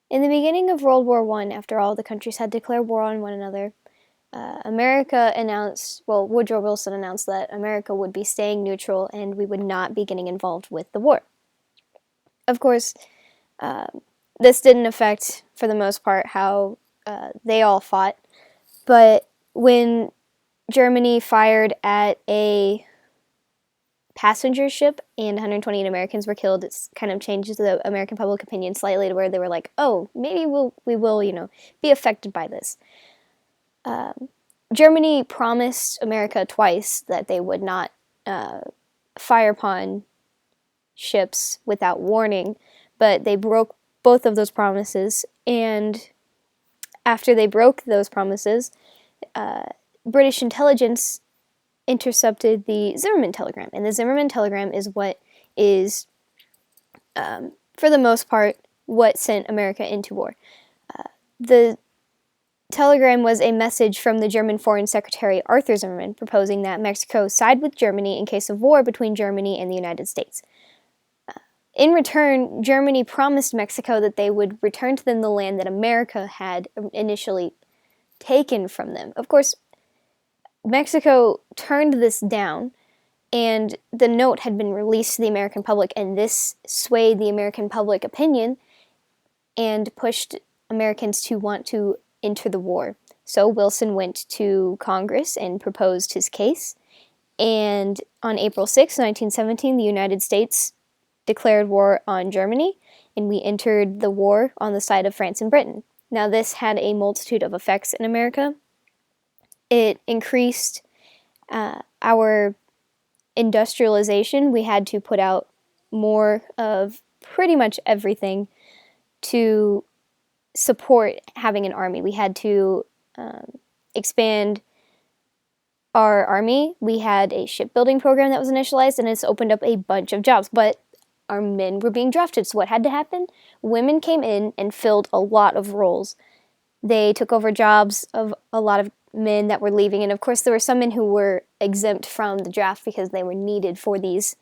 In the beginning of World War I, after all the countries had declared war on one another, America announced, well, Woodrow Wilson announced that America would be staying neutral and we would not be getting involved with the war. Of course, uh, this didn't affect, for the most part, how they all fought, but when Germany fired at a passenger ship and 128 Americans were killed, it kind of changes the American public opinion slightly to where they were like, oh, maybe we will, be affected by this. Germany promised America twice that they would not fire upon ships without warning, but they broke both of those promises, and after they broke those promises, British intelligence intercepted the Zimmerman telegram, and the Zimmerman telegram is what is, for the most part, what sent America into war. The telegram was a message from the German Foreign Secretary Arthur Zimmerman proposing that Mexico side with Germany in case of war between Germany and the United States. In return, Germany promised Mexico that they would return to them the land that America had initially taken from them. Of course, Mexico turned this down, and the note had been released to the American public, and this swayed the American public opinion and pushed Americans to want to enter the war. So Wilson went to Congress and proposed his case, and on April 6, 1917, the United States declared war on Germany, and we entered the war on the side of France and Britain. Now, this had a multitude of effects in America. It increased our industrialization. We had to put out more of pretty much everything to support having an army. We had to expand our army. We had a shipbuilding program that was initialized, and it's opened up a bunch of jobs, but our men were being drafted. So what had to happen? Women came in and filled a lot of roles. They took over jobs of a lot of men that were leaving, and of course there were some men who were exempt from the draft because they were needed for these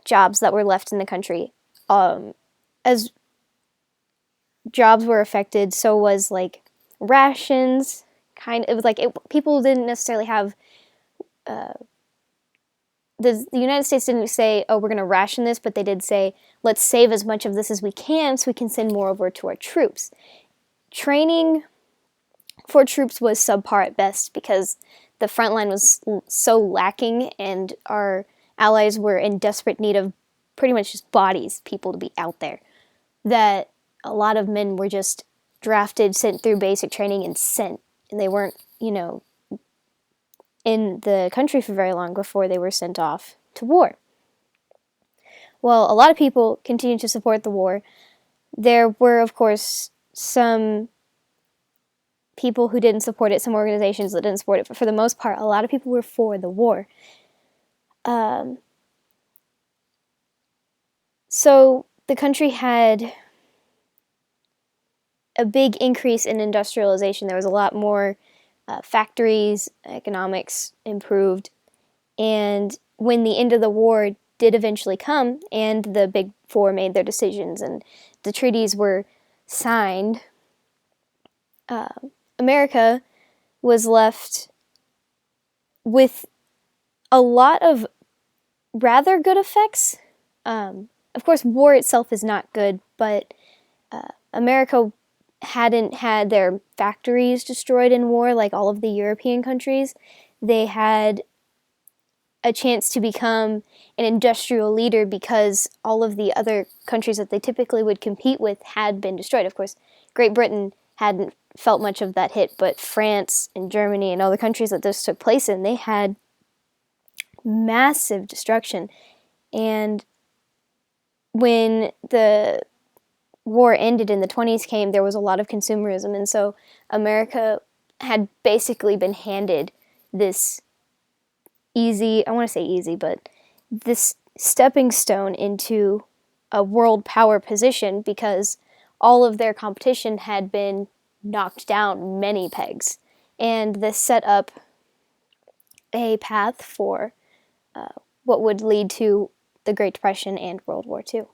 jobs that were left in the country. As jobs were affected, so was like rations. People didn't necessarily have. The United States didn't say, oh, we're going to ration this, but they did say, let's save as much of this as we can so we can send more over to our troops. Training for troops was subpar at best because the front line was so lacking, and our allies were in desperate need of pretty much just bodies, people to be out there, that a lot of men were just drafted, sent through basic training, and sent. And they weren't, in the country for very long before they were sent off to war. Well, a lot of people continued to support the war. There were, of course, some people who didn't support it, some organizations that didn't support it, but for the most part, a lot of people were for the war. So the country had a big increase in industrialization. There was a lot more factories, economics improved, and when the end of the war did eventually come and the Big Four made their decisions and the treaties were signed, America was left with a lot of rather good effects. Of course, war itself is not good, but America hadn't had their factories destroyed in war like all of the European countries. They had a chance to become an industrial leader because all of the other countries that they typically would compete with had been destroyed. Of course, Great Britain hadn't felt much of that hit, but France and Germany and all the countries that this took place in, they had massive destruction. And when the war ended and the 20s came, there was a lot of consumerism, and so America had basically been handed this easy, I want to say easy, but this stepping stone into a world power position because all of their competition had been knocked down many pegs. And this set up a path for what would lead to the Great Depression and World War II.